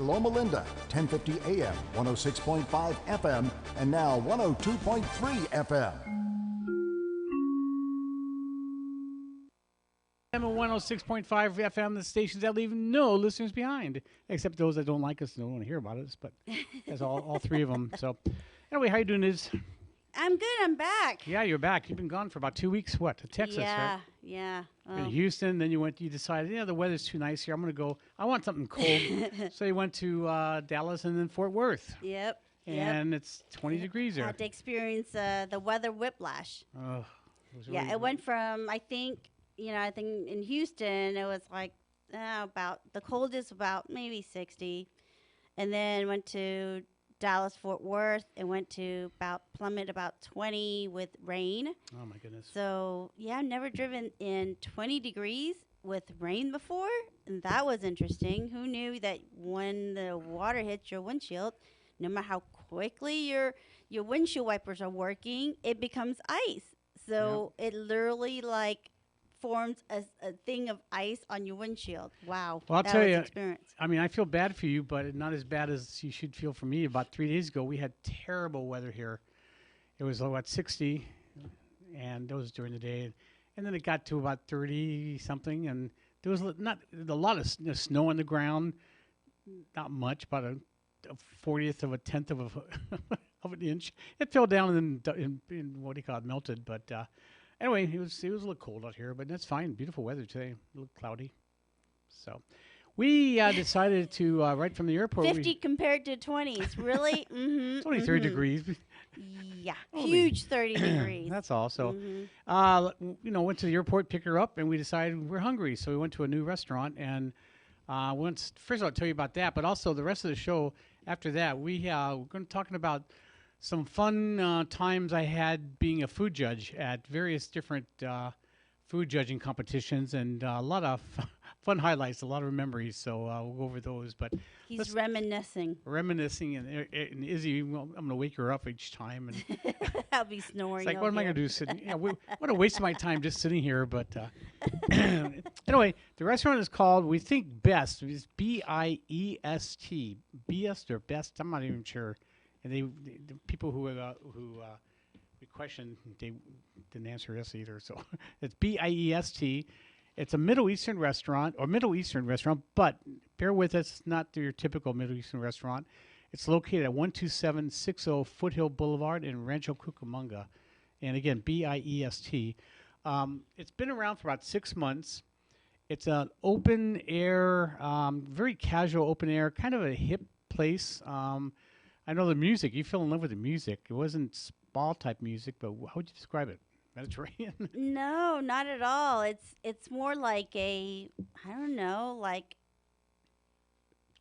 Loma Linda, 1050 AM, 106.5 FM, and now 102.3 FM. I'm at 106.5 FM, the stations that leave no listeners behind, except those that don't like us and don't want to hear about us, but that's all three of them. So, anyway, how you doing, Liz? I'm good. I'm back. Yeah, you're back. You've been gone for about 2 weeks. What, to Texas, right? Yeah. In Houston, then you decided, the weather's too nice here. I'm going to go. I want something cold. So you went to Dallas and then Fort Worth. Yep. And it's 20 degrees there. I had to experience the weather whiplash. Oh, it went from, I think in Houston, it was like about, the coldest about maybe 60. And then went to Dallas, Fort Worth, and went to plummet about 20 with rain. Oh my goodness. So I've never driven in 20 degrees with rain before, and that was interesting. Who knew that when the water hits your windshield, no matter how quickly your windshield wipers are working, it becomes ice. So it literally forms a thing of ice on your windshield. Wow. Well, I'll tell you, experience. I mean, I feel bad for you, but not as bad as you should feel for me. About 3 days ago, we had terrible weather here. It was about 60, and that was during the day. And then it got to about 30 something, and there was not a lot of snow on the ground. Not much, about a 40th of a tenth of of an inch. It fell down and in what do you call it, melted, but anyway, it was a little cold out here, but that's fine. Beautiful weather today. A little cloudy. So we decided to, right from the airport. 50 compared to 20s. Really? Mm-hmm. It's only 30 degrees. Yeah. Huge 30 degrees. That's all. So, went to the airport, pick her up, and we decided we're hungry. So we went to a new restaurant. And first of all, I'll tell you about that. But also the rest of the show after that, we're going to talking about some fun times I had being a food judge at various different food judging competitions, and a lot of fun highlights, a lot of memories. So we'll go over those. But he's reminiscing, and Izzy, well, I'm going to wake her up each time, and I'll be snoring. It's like, what am I going to do? Sitting? What a waste of my time just sitting here. But anyway, the restaurant is called, we think, Best. It's Biest. Best or Best? I'm not even sure. And the people who we questioned, they didn't answer us either. So it's Biest. It's a Middle Eastern restaurant, but bear with us, it's not your typical Middle Eastern restaurant. It's located at 12760 Foothill Boulevard in Rancho Cucamonga. And again, Biest. It's been around for about 6 months. It's an open air, very casual open air, kind of a hip place. I know the music. You fell in love with the music. It wasn't spa type music, but how would you describe it? Mediterranean? No, not at all. It's more like I don't know, like.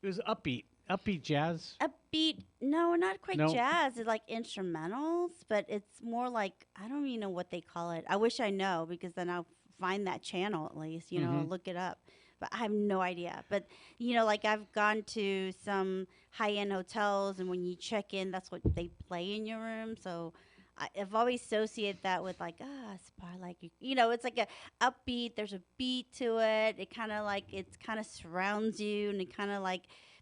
It was upbeat jazz. Upbeat? No, not quite jazz. It's like instrumentals, but it's more like, I don't even know what they call it. I wish I know, because then I'll find that channel at least. Look it up. But I have no idea. But, like I've gone to some high-end hotels, and when you check in, that's what they play in your room. So I've always associated that with spa, it's like a upbeat. There's a beat to it. It kind of surrounds you, and it kind of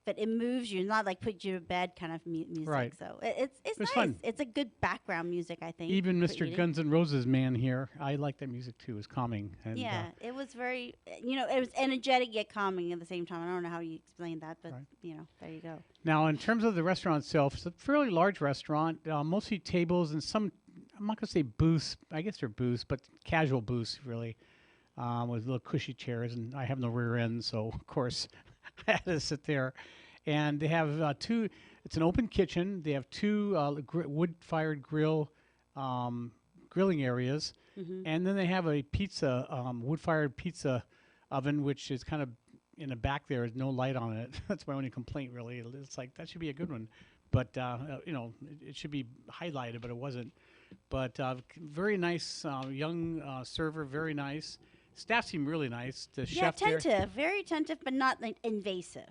but it moves you. It's not like put you to bed kind of music. Right. So it's nice. Fun. It's a good background music, I think. Even Mr. Guns N' Roses man here, I like that music too. It's calming. And it was very, it was energetic yet calming at the same time. I don't know how you explain that, but there you go. Now, in terms of the restaurant itself, it's a fairly large restaurant, mostly tables and some, I'm not going to say booths. I guess they're booths, but casual booths really, with little cushy chairs. And I have no rear end, so of course I had to sit there. And they have it's an open kitchen. They have two wood-fired grilling areas. Mm-hmm. And then they have a wood-fired pizza oven, which is kind of in the back there. There's no light on it. That's my only complaint, really. It's like, that should be a good one. But, it should be highlighted, but it wasn't. But very nice young server, very nice. Staff seemed really nice. The chef attentive, very attentive, but not invasive.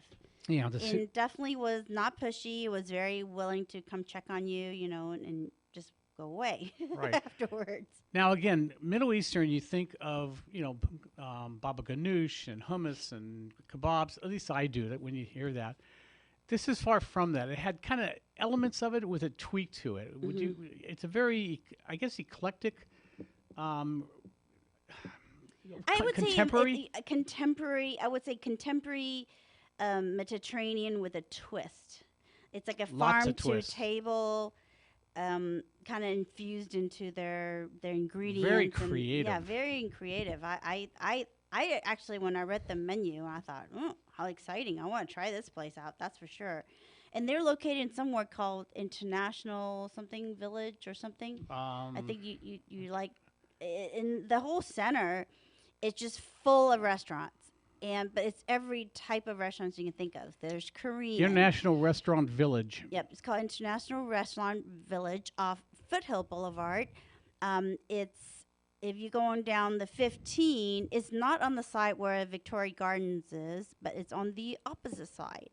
Yeah, and definitely was not pushy. Was very willing to come check on you, and just go away afterwards. Now, again, Middle Eastern, you think of, baba ganoush and hummus and kebabs. At least I do that when you hear that. This is far from that. It had kind of elements of it with a tweak to it. Would you? It's a very, I guess, eclectic. I would contemporary. say contemporary. I would say contemporary Mediterranean with a twist. It's like a Lots farm of to twists. table, kind of infused into their ingredients. Very and- creative. yeah, very creative. I actually, when I read the menu, I thought, oh, how exciting! I want to try this place out. That's for sure. And they're located in somewhere called International something Village or something. I think you like in the whole center. It's just full of restaurants, but it's every type of restaurants you can think of. There's Korean. International Restaurant Village. Yep, it's called International Restaurant Village off Foothill Boulevard. It's if you're going down the 15, it's not on the side where Victoria Gardens is, but it's on the opposite side.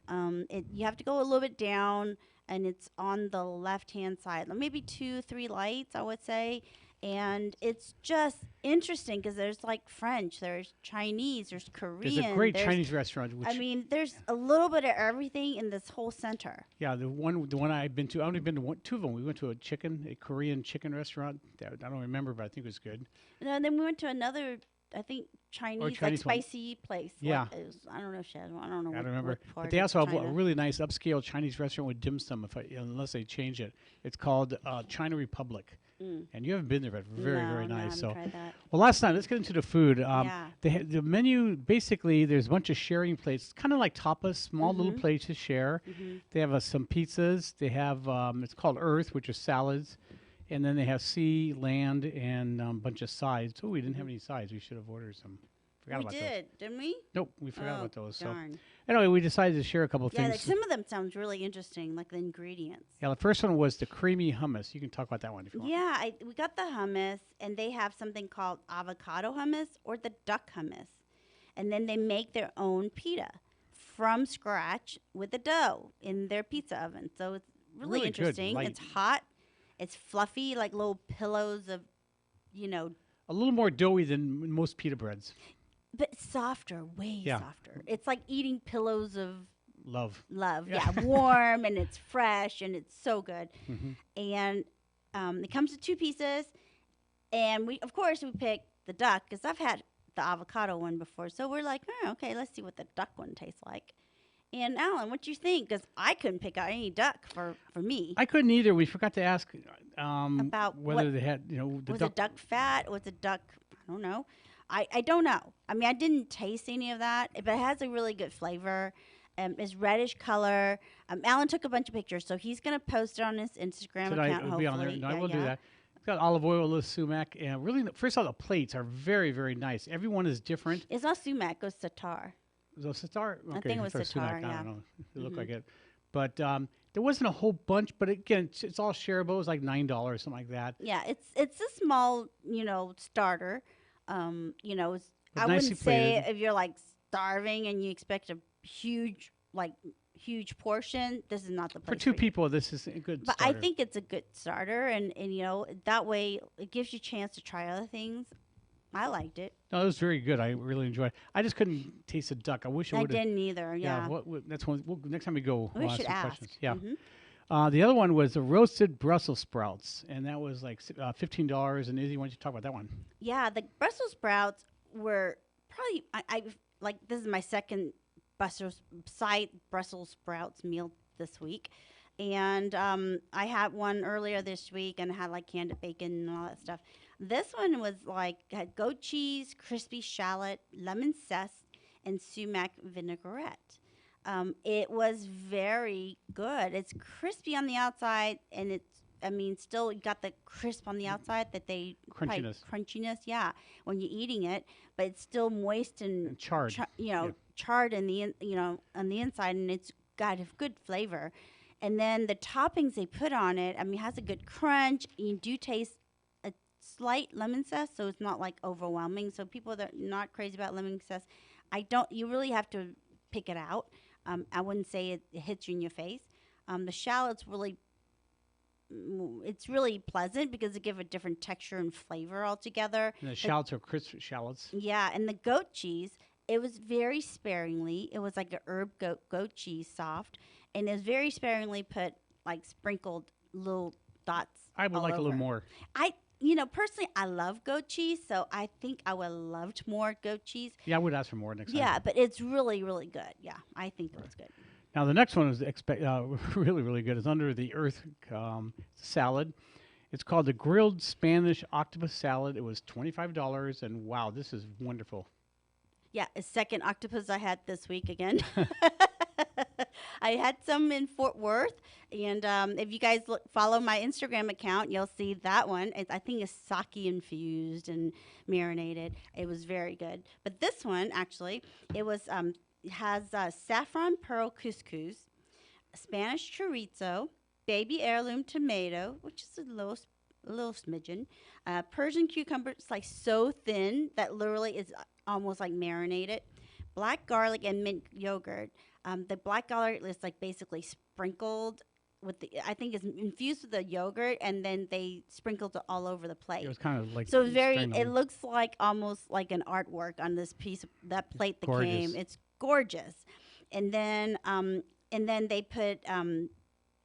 You have to go a little bit down, and it's on the left-hand side, maybe 2-3 lights, I would say. And it's just interesting because there's like French, there's Chinese, there's Korean. There's a great Chinese restaurant. Which, I mean, there's a little bit of everything in this whole center. yeah, the one I've been to, I've only been to two of them. We went to a Korean chicken restaurant. That I don't remember, but I think it was good. And then we went to another, I think, Chinese Chinese like one. spicy place. Yeah. Like, it was, I don't know, Shaz. I don't know. I don't remember. What part But they of also have a China. really nice upscale Chinese restaurant with dim sum, unless they change it. It's called China Republic. And you haven't been there, but very, No, very no, I nice. haven't So, tried that. well, last night, let's get into the food. Yeah. The menu, basically, there's a bunch of sharing plates, kind of like tapas, small little Mm-hmm. plates to share. They have some pizzas. They have, it's called Earth, which is salads. And then they have sea, land, and a bunch of sides. Oh, we didn't have any sides. We should have ordered some. Forgot We about those. did, didn't we? Nope, we forgot Oh, about those. darn. So anyway, we decided to share a couple Yeah, things. like some of them sounds really interesting, like the ingredients. Yeah, the first one was the creamy hummus. You can talk about that one if you want. Yeah, we got the hummus, and they have something called avocado hummus or the duck hummus. And then they make their own pita from scratch with the dough in their pizza oven. So it's really Really good, interesting. light. It's hot. It's fluffy, like little pillows of, A little more doughy than most pita breads. but softer, way Yeah. softer. It's like eating pillows of Love. love. Yeah. Yeah, warm and it's fresh and it's so good. Mm-hmm. And it comes with 2 pieces. And we picked the duck because I've had the avocado one before. So we're like, oh, okay, let's see what the duck one tastes like. And Alan, what do you think? Because I couldn't pick out any duck for me. I couldn't either. We forgot to ask About whether what- they had, the was duck. it duck fat? Was it duck? I don't know. I don't know. I mean, I didn't taste any of that, but it has a really good flavor. It's reddish color. Alan took a bunch of pictures, so he's going to post it on his Instagram Tonight, account. it'll be on there. hopefully. No, I Yeah, will do yeah. that. It's got olive oil, a little sumac, and really, first of all, the plates are very, very nice. Everyone is different. It's not sumac, it's satar. Was it sitar? Okay, I think it was thought sitar, sumac. I yeah. don't know. It looked like it. But there wasn't a whole bunch, but again, it's all shareable. It was like $9, something like that. Yeah, it's a small, starter. I nicely wouldn't say plated. if you're like starving and you expect a huge portion, this is not the place For 2 you. people, this is a good But starter. I think it's a good starter, and that way it gives you a chance to try other things. I liked it. No, it was very good. I really enjoyed it. I just couldn't taste the duck. I wish I I would have. didn't either. Yeah, That's one. next time we go, we we'll ask should some ask. questions. Yeah. Mhm. The other one was the roasted Brussels sprouts, and that was like $15. And Izzy, why don't you talk about that one? Yeah, the Brussels sprouts were probably I like this is my second Brussels sprouts meal this week, and I had one earlier this week and I had like canned bacon and all that stuff. This one was like had goat cheese, crispy shallot, lemon zest, and sumac vinaigrette. It was very good. It's crispy on the outside, and still got the crisp on the outside that they crunchiness, yeah, when you're eating it, but it's still moist and charred. Charred in the on the inside, and it's got a good flavor. And then the toppings they put on it, it has a good crunch. You do taste a slight lemon zest, so it's not like overwhelming. So people that are not crazy about lemon zest, you really have to pick it out. I wouldn't say it hits you in your face. The shallots it's really pleasant because it gives a different texture and flavor altogether. And the shallots are crisp shallots. Yeah, and the goat cheese It was very sparingly. It was like a herb goat cheese soft, and it was very sparingly put, like sprinkled little dots. I would all like a little over. more. Personally, I love goat cheese, so I think I would have loved more goat cheese. Yeah, I would ask for more next time. Yeah, but it's really, really good. Yeah, I think it was good. Now the next one is really, really good. It's under the earth salad. It's called the grilled Spanish octopus salad. It was $25, and wow, this is wonderful. Yeah, a second octopus I had this week again. I had some in Fort Worth, and if you guys follow my Instagram account, you'll see that one. I think it's sake infused and marinated. It was very good. But this one, actually, it has saffron pearl couscous, Spanish chorizo, baby heirloom tomato, which is a little smidgen, Persian cucumber. It's like so thin that literally is almost like marinated, black garlic and mint yogurt. The black garlic is like basically sprinkled with I think it's infused with the yogurt, and then they sprinkled it all over the plate. It was kind of like so it's it looks like almost like an artwork on this piece of that plate that came. It's gorgeous. And then they put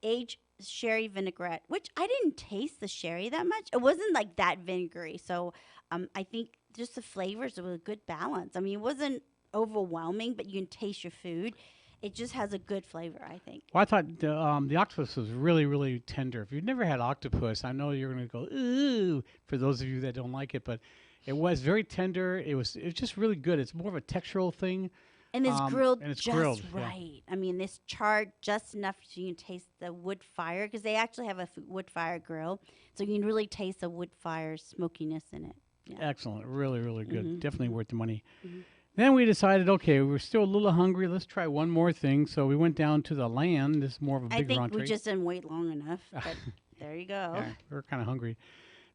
aged sherry vinaigrette, which I didn't taste the sherry that much. It wasn't like that vinegary. So I think just the flavors were a good balance. I mean, it wasn't overwhelming, but you can taste your food. It just has a good flavor, I think. Well, I thought the octopus was really, really tender. If you've never had octopus, I know you're going to go, ooh, for those of you that don't like it, but it was very tender. It was just really good. It's more of a textural thing. And it's grilled grilled, right. Yeah. I mean, it's charred just enough so you can taste the wood fire, because they actually have a wood fire grill. So you can really taste the wood fire smokiness in it. Yeah. Excellent. Really, really good. Mm-hmm. Definitely worth the money. Mm-hmm. Then we decided, okay, we're still a little hungry. Let's try one more thing. So we went down to the Land. This is more of a bigger entree. I think we just didn't wait long enough. But there you go. Yeah, we're kind of hungry.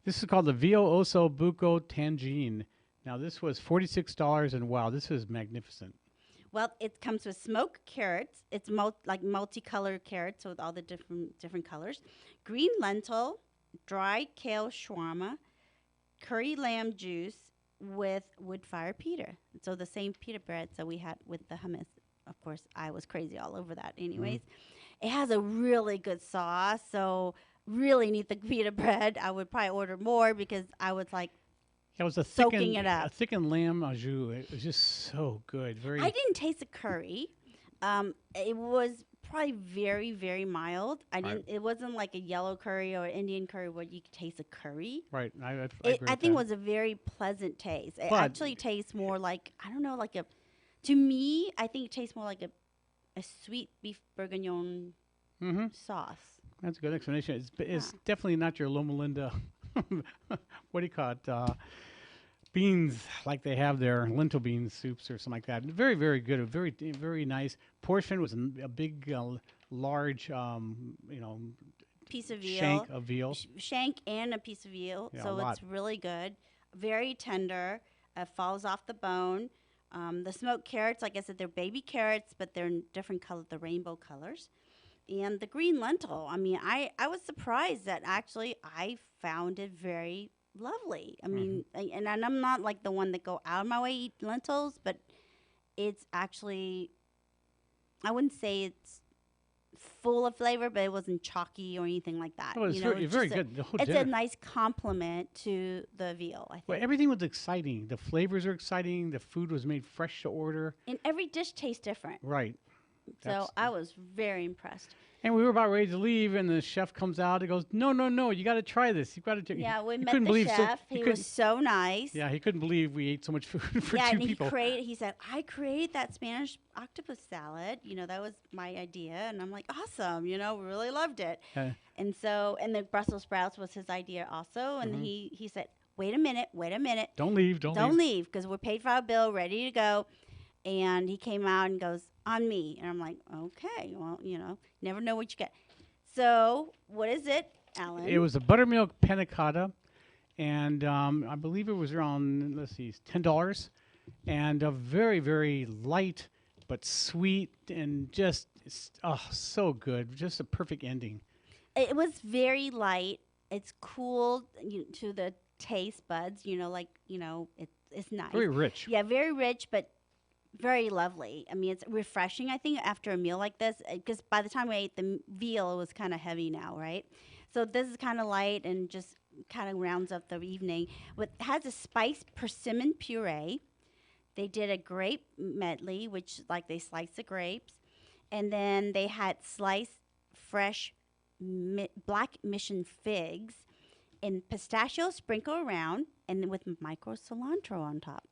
This is called the Vio Osso Buco Tangine. Now, this was $46, and wow, this is magnificent. Well, it comes with smoked carrots. It's multicolored carrots with all the different colors. Green lentil, dried kale shawarma, curry lamb juice with wood fire pita. So the same pita bread so we had with the hummus. Of course, I was crazy all over that anyways. It has a really good sauce, so really need the pita bread. I would probably order more because I was like, it was a soaking it up. A thickened lamb au jus. It was just so good. I didn't taste the curry. It was probably very, very mild. It wasn't like a yellow curry or Indian curry where you could taste the curry. Right. I agree I with think that. it was a very pleasant taste. It actually tastes more like, I don't know, to me, I think it tastes more like a sweet beef bourguignon sauce. That's a good explanation. It's definitely not your Loma Linda, what do you call it? Beans like they have their lentil bean soups or something like that. Very, very good. Very, very nice. Portion was a big, large, piece of veal. Shank of veal. Shank and a piece of veal. Yeah, so it's really good. Very tender. Falls off the bone. The smoked carrots, like I said, they're baby carrots, but they're in different colors, the rainbow colors. And the green lentil. I mean, I was surprised that actually I found it very lovely. I mean, and I'm not like the one that go out of my way to eat lentils, but it's actually, I wouldn't say it's full of flavor, but it wasn't chalky or anything like that. Oh, it's very good. It's a nice compliment to the veal, I think. Well, everything was exciting. The flavors are exciting. The food was made fresh to order. And every dish tastes different. Right. So I was very impressed. And we were about ready to leave, and the chef comes out. He goes, "No, you got to try this. You got to." Yeah, we met the chef. He was so nice. Yeah, he couldn't believe we ate so much food for two people. He said, "I created that Spanish octopus salad. That was my idea." And I'm like, "Awesome! We really loved it." And the Brussels sprouts was his idea also. And he said, "Wait a minute. Don't leave. Don't leave, because we're paid for our bill, ready to go." And he came out and goes, "On me." And I'm like, okay, well, never know what you get. So what is it, Alan? It was a buttermilk panna cotta, and I believe it was around, $10, and a very, very light but sweet and just, so good. Just a perfect ending. It was very light. It's cool to the taste buds, it's nice. Very rich. Yeah, very rich, but very lovely. I mean, it's refreshing, I think, after a meal like this, because by the time we ate the veal, it was kind of heavy now, right? So this is kind of light and just kind of rounds up the evening. With has a spiced persimmon puree. They did a grape medley, which like they slice the grapes, and then they had sliced fresh black mission figs and pistachio sprinkled around, and then with micro cilantro on top.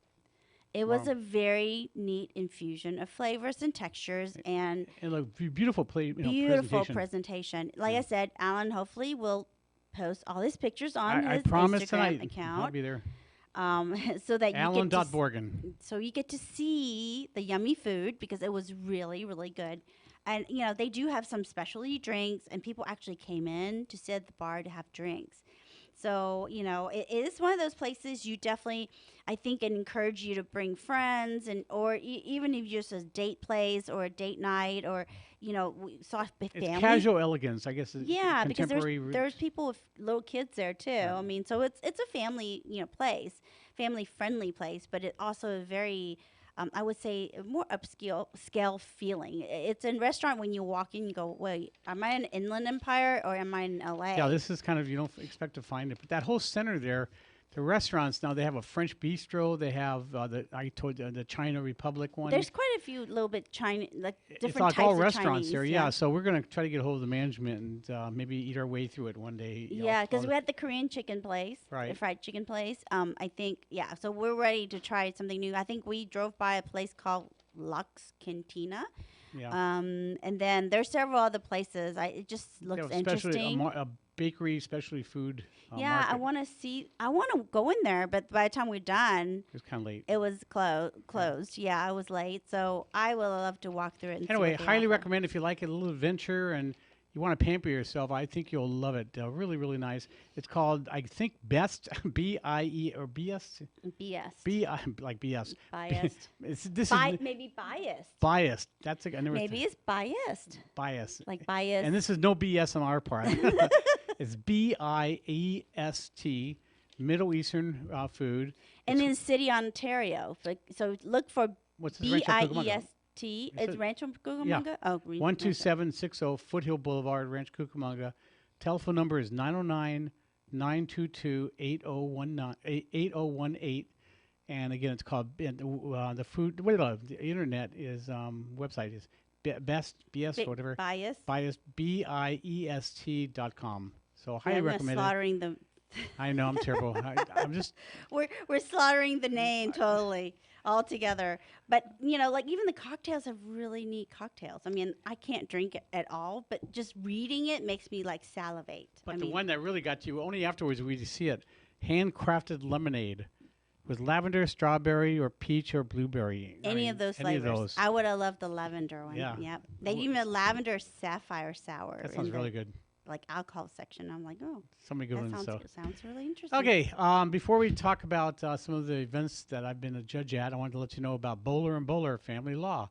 It was Wow. a very neat infusion of flavors and textures, and And look, beautiful beautiful presentation. presentation. Like Yeah. I said, Alan hopefully will post all his pictures on I his promise Instagram tonight I'll account, be there. so that you get to Allan.Borgen. so you get to see the yummy food because it was really, really good. And they do have some specialty drinks, and people actually came in to sit at the bar to have drinks. So, it is one of those places you definitely, I think, encourage you to bring friends, and or even if you're just a date place or a date night, or we saw family. It's casual elegance, I guess. Yeah, because contemporary there's people with little kids there too. Yeah. I mean, so it's a family place, family friendly place, but it also a very I would say a more upscale scale feeling. It's a restaurant when you walk in, you go, wait, am I in Inland Empire or am I in LA? Yeah, this is kind of, you don't expect to find it. But that whole center there, the restaurants now, they have a French bistro. They have, the China Republic one. There's quite a few little bit China, like It's different like types all of restaurants Chinese. there. Yeah, so we're going to try to get a hold of the management and maybe eat our way through it one day. Yeah, because we had the Korean chicken place, Right. the fried chicken place. I think, yeah, so we're ready to try something new. I think we drove by a place called Lux Cantina. Yeah. And then there's several other places. It just looks interesting. A bakery, specialty food. Yeah, market. I want to go in there, but by the time we're done, It was kind of late. it was closed. Yeah, I was late, so I would love to walk through it. And Anyway, see what they highly offer. recommend if you like it, a little adventure and you want to pamper yourself. I think you'll love it. Really, really nice. It's called, I think, Best B-I-E or B-S. BS. Like BS. Biased. This is Maybe biased. biased. That's I never Maybe it's biased. bias. Like biased. And this is no BS on our part. It's B-I-E-S-T, Middle Eastern food. and in the city, Ontario. So look for What's this? Rancho Cucamonga. BIEST. It says- It's Rancho Cucamonga? Oh, 12760 Foothill Boulevard, Rancho Cucamonga. Telephone number is 909-922-8018. And again, it's called the food. The internet is website is best BS whatever Biased. biest.com. So highly I'm not recommend it. slaughtering the. I know I'm terrible. I'm just We're slaughtering the name totally altogether. But like even the cocktails have really neat cocktails. I mean, I can't drink it at all, but just reading it makes me like salivate. But the one that really got you only afterwards we see it, handcrafted lemonade with lavender, strawberry, or peach or blueberry. Any of those any flavors. of those. I would have loved the lavender one. Yeah. Yep. They even have lavender sapphire sour. That in sounds the, really good. Like alcohol section. I'm like, oh, Somebody go that in sounds really interesting. Okay, before we talk about some of the events that I've been a judge at, I wanted to let you know about Bowler and Bowler Family Law.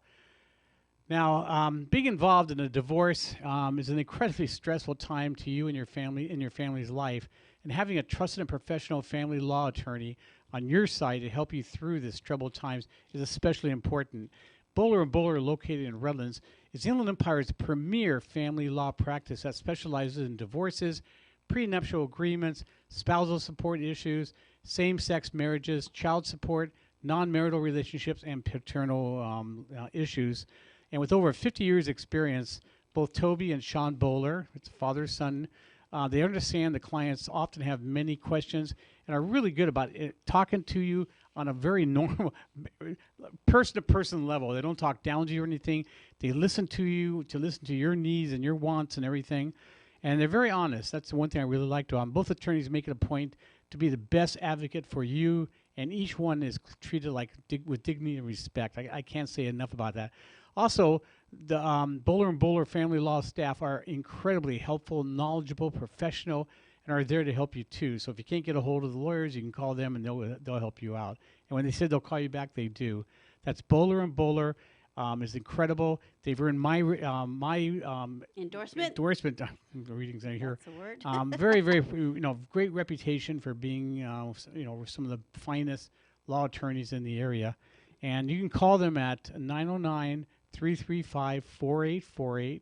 Now, being involved in a divorce is an incredibly stressful time to you and your family in your family's life, and having a trusted and professional family law attorney on your side to help you through this troubled times is especially important. Bowler and Bowler, located in Redlands, is Inland Empire's premier family law practice that specializes in divorces, prenuptial agreements, spousal support issues, same-sex marriages, child support, non-marital relationships, and paternal issues. And with over 50 years' experience, both Toby and Sean Bowler, it's father-son, they understand the clients often have many questions and are really good about talking to you on a very normal, person-to-person level. They don't talk down to you or anything. They listen to you to listen to your needs and your wants and everything. And they're very honest. That's the one thing I really like to. Both attorneys make it a point to be the best advocate for you, and each one is treated like with dignity and respect. I can't say enough about that. Also, the Bowler and Bowler family law staff are incredibly helpful, knowledgeable, professional, and are there to help you too. So if you can't get a hold of the lawyers, you can call them and they'll help you out. And when they said they'll call you back, they do. That's Bowler and Bowler. Is incredible. They've earned my Endorsement. The readings I hear. That's a word. Very, very, great reputation for being, some of the finest law attorneys in the area. And you can call them at 909-335-4848.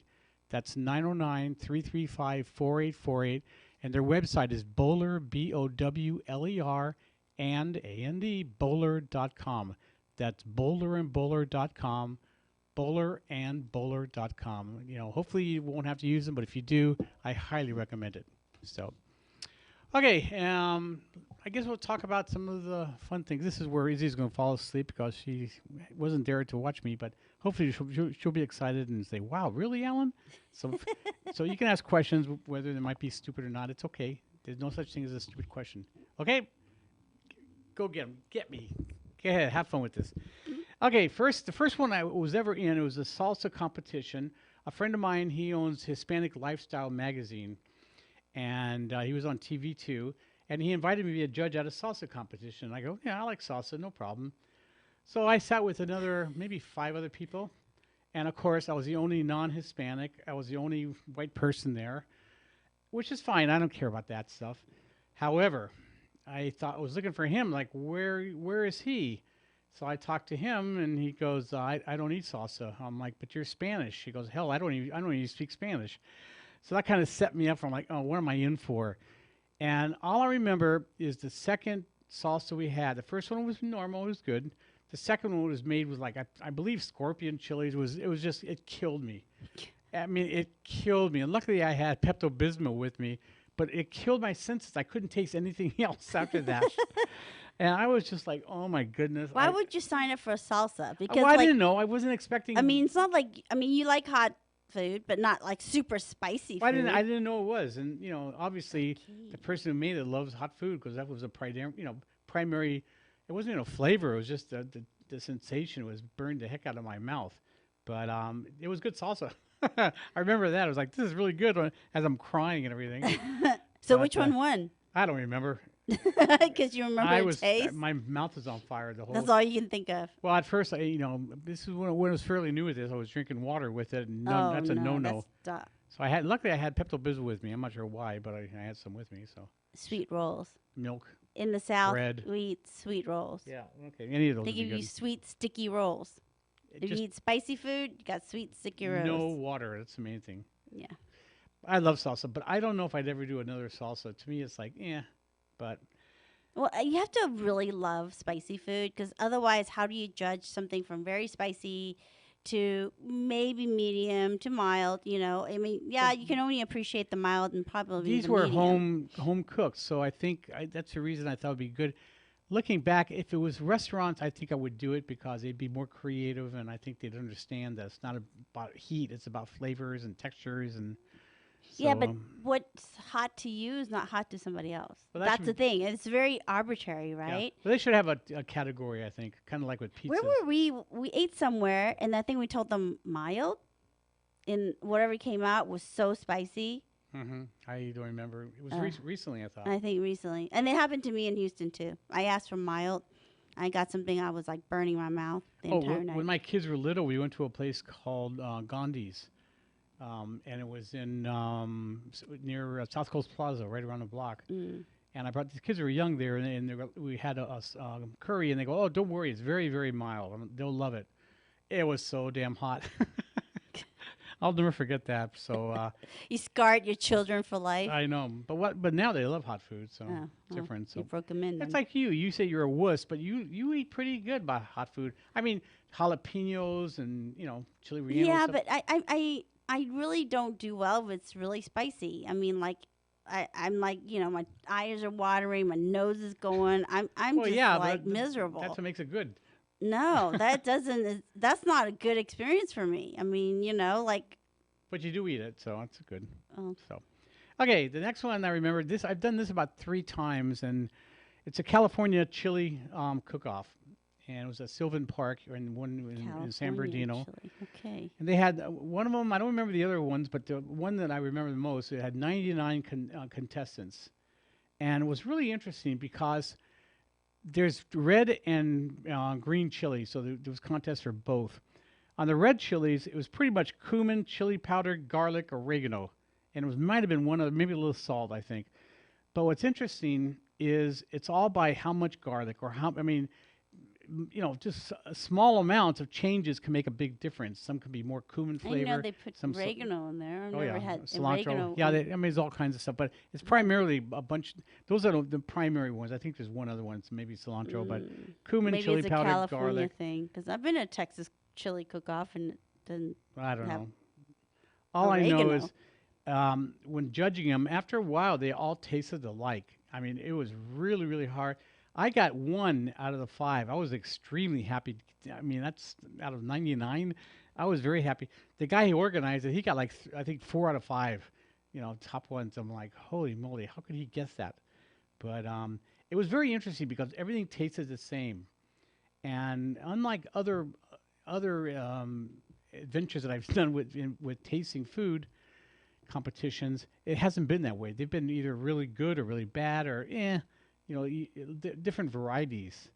That's 909-335-4848. And their website is Bowler, Bowler, and A-N-D, bowler.com. That's bowlerandbowler.com, bowlerandbowler.com. You know, hopefully you won't have to use them, but if you do, I highly recommend it. So, okay, I guess we'll talk about some of the fun things. This is where Izzy's going to fall asleep because she wasn't there to watch me, but hopefully she'll be excited and say, wow, really, Alan? So, so you can ask questions, whether they might be stupid or not. It's okay. There's no such thing as a stupid question. Okay? Go get them. Get me. Go ahead. Have fun with this. Okay, the first one I was ever in, it was a salsa competition. A friend of mine, he owns Hispanic Lifestyle magazine, and he was on TV too. And he invited me to be a judge at a salsa competition. I go, yeah, I like salsa, no problem. So I sat with maybe 5 other people. And of course, I was the only non-Hispanic. I was the only white person there, which is fine. I don't care about that stuff. However, I was looking for him, like, where is he? So I talked to him, and he goes, I don't eat salsa. I'm like, but you're Spanish. He goes, hell, I don't even speak Spanish. So that kind of set me up. I'm like, oh, what am I in for? And all I remember is the second salsa we had. The first one was normal. It was good. The second one was made with, like, I believe scorpion chilies. It killed me. I mean, it killed me. And luckily I had Pepto-Bismol with me, but it killed my senses. I couldn't taste anything else after that. And I was just like, oh, my goodness. Why would you sign up for a salsa? Because I didn't know. I wasn't expecting. I mean, it's not like, you like hot food, but not like super spicy food. I didn't know it was. And, you know, obviously the person who made it loves hot food because that was a primary, it wasn't, flavor. It was just the sensation was burned the heck out of my mouth. But it was good salsa. I remember that. I was like, this is really good as I'm crying and everything. So which one won? I don't remember. Because you remember the taste? My mouth was on fire the whole. That's all you can think of. Well, at first, this is when I was fairly new with this. I was drinking water with it, and that's a no-no. That's so luckily I had Pepto-Bismol with me. I'm not sure why, but I had some with me. So sweet rolls. Milk. In the South, bread. we eat sweet rolls. Yeah. Okay. Any of those. They give you sweet, sticky rolls. If you eat spicy food, you got sweet, sticky rolls. No water. That's the main thing. Yeah. I love salsa, but I don't know if I'd ever do another salsa. To me, it's like, but. Well, you have to really love spicy food because otherwise, how do you judge something from very spicy to maybe medium to mild? You can only appreciate the mild and probably these the were medium. home cooked, so I think that's the reason I thought it'd be good. Looking back, if it was restaurants, I think I would do it because they'd be more creative, and I think they'd understand that it's not about heat; it's about flavors and textures and. So, yeah, but what's hot to you is not hot to somebody else. Well, that's the thing. It's very arbitrary, right? Yeah. Well, they should have a category, I think, kind of like with pizza. Where were we? We ate somewhere, and I think we told them mild, and whatever came out was so spicy. Mm-hmm. I don't remember. It was recently, I thought. I think recently. And it happened to me in Houston, too. I asked for mild. I got something, I was like burning my mouth the entire night. When my kids were little, we went to a place called Gandhi's. And it was in near South Coast Plaza, right around the block. Mm. And I brought the kids were young there, and we had a curry, and they go, "Oh, don't worry, it's very, very mild. They'll love it." It was so damn hot. I'll never forget that. So you scarred your children for life. I know, but now they love hot food, so it's different. So you broke them in. It's like you. You say you're a wuss, but you eat pretty good by hot food. I mean, jalapenos and chili relleno. Yeah, stuff. but I really don't do well if it's really spicy. I mean, like, I'm like, my eyes are watering, my nose is going. I'm just miserable. That's what makes it good. No, that's not a good experience for me. I mean, But you do eat it, so it's good. Oh. So, okay, the next one I remember I've done this about 3 times, and it's a California chili cook-off. And it was at Sylvan Park and one in San Bernardino. Okay. And they had one of them, I don't remember the other ones, but the one that I remember the most, it had 99 contestants. And it was really interesting because there's red and green chili, so there was contests for both. On the red chilies, it was pretty much cumin, chili powder, garlic, oregano. And it might have been maybe a little salt, I think. But what's interesting is it's all by how much garlic just small amounts of changes can make a big difference. Some can be more cumin flavor. They put some oregano in there. I've never had cilantro. oregano. Yeah, there's all kinds of stuff, but it's primarily a bunch. Those are the primary ones. I think there's one other one, so maybe cilantro, but cumin, maybe chili it's powder, a California garlic. thing, because I've been to Texas chili cook-off and it doesn't. I don't have know. All oregano. I know is when judging them, after a while, they all tasted alike. I mean, it was really, really hard. I got 1 out of the 5. I was extremely happy. I mean, that's out of 99. I was very happy. The guy who organized it, he got like, I think 4 out of 5, top ones. I'm like, holy moly, how could he guess that? But it was very interesting because everything tasted the same. And unlike other adventures that I've done with tasting food competitions, it hasn't been that way. They've been either really good or really bad or different varieties.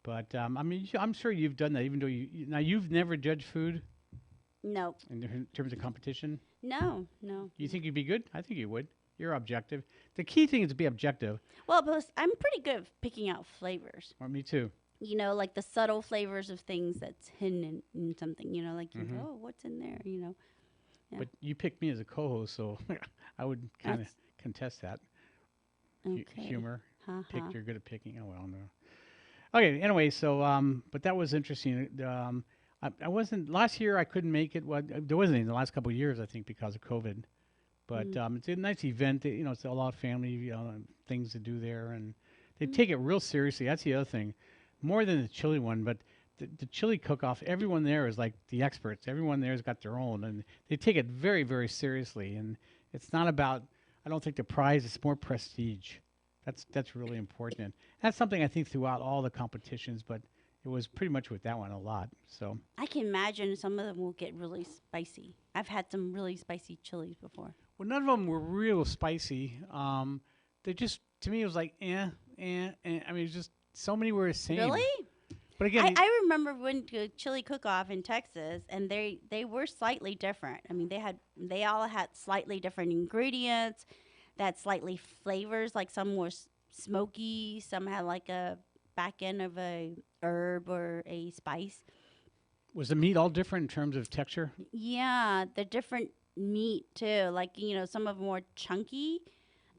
But I mean, I'm sure you've done that, even though you've never judged food. No. In terms of competition. No. You think you'd be good? I think you would. You're objective. The key thing is to be objective. Well, but I'm pretty good at picking out flavors. Or me too. Like the subtle flavors of things that's hidden in something. Like you go, oh, what's in there? Yeah. But you picked me as a co-host, so I would kind of contest that. Okay. Humor. You're good at picking. Oh, well, no. Okay, anyway, so, but that was interesting. I wasn't, last year I couldn't make it. Well, there wasn't any in the last couple of years, I think, because of COVID. But it's a nice event. It's a lot of family things to do there. And they take it real seriously. That's the other thing. More than the chili one, but the chili cook-off, everyone there is like the experts. Everyone there has got their own. And they take it very, very seriously. And it's not about, I don't think the prize, it's more prestige. That's really important. That's something I think throughout all the competitions, but it was pretty much with that one a lot. So I can imagine some of them will get really spicy. I've had some really spicy chilies before. Well, none of them were real spicy. They just, to me, it was like, I mean, it's just so many were the same. Really? But again, I remember when the chili cook-off in Texas, and they were slightly different. I mean, they all had slightly different ingredients. That slightly flavors, like some were smoky, some had like a back end of a herb or a spice. Was the meat all different in terms of texture? Yeah, the different meat too. Like, some of them more chunky,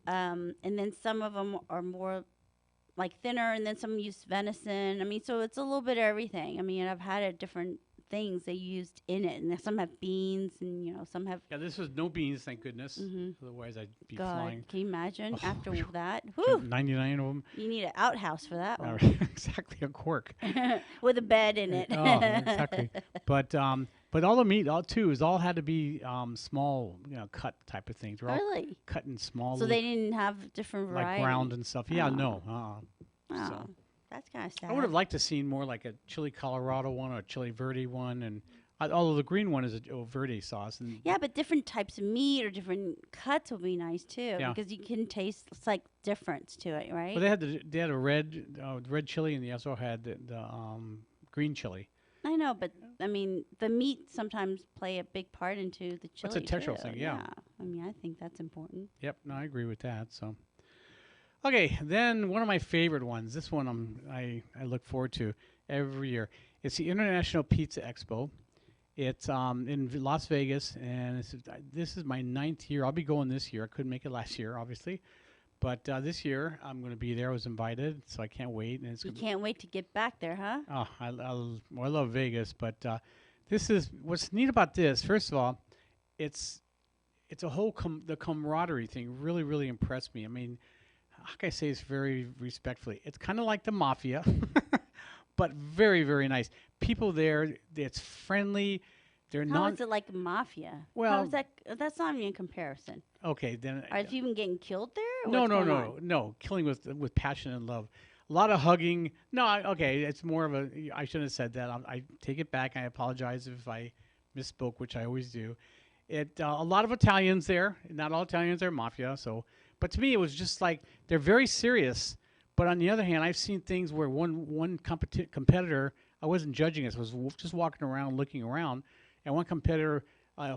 and then some of them are more like thinner, and then some use venison. I mean, so it's a little bit of everything. I mean, I've had a different things they used in it, and some have beans, and some have. Yeah, this was no beans, thank goodness. Otherwise, I'd be flying. Can you imagine after that? 99 of them. You need an outhouse for that one. Exactly, a cork with a bed in it. Oh, exactly. But all the meat, all had to be small, cut type of things. They're all cut in small. So they didn't have different varieties, like ground and stuff. Yeah, no. So. That's kind of sad. I would have liked to seen more like a chili Colorado one or a chili verde one, and although the green one is a verde sauce. And yeah, but different types of meat or different cuts will be nice too, because you can taste like difference to it, right? Well, they had a red chili, and they also had the green chili. I know, but I mean, the meat sometimes play a big part into the chili. That's a textural thing, yeah. I mean, I think that's important. Yep, no, I agree with that. So. Okay, then one of my favorite ones. This one I look forward to every year. It's the International Pizza Expo. It's in Las Vegas, and this is my 9th year. I'll be going this year. I couldn't make it last year, obviously, but this year I'm going to be there. I was invited, so I can't wait. And you can't wait to get back there, huh? Oh, I love Vegas, but this is what's neat about this. First of all, it's a whole the camaraderie thing really, really impressed me. I mean, how can I say this very respectfully? It's kind of like the mafia, but very, very nice. People there, it's friendly. They're How is it like mafia? Well, how is that? That's not even a comparison. Okay, then. Are people getting killed there? No. Killing with passion and love. A lot of hugging. No, okay, it's more of a. I shouldn't have said that. I take it back. I apologize if I misspoke, which I always do. A lot of Italians there. Not all Italians are mafia, so. But to me, it was just like they're very serious. But on the other hand, I've seen things where one competitor, I wasn't judging it, I was just walking around, looking around, and one competitor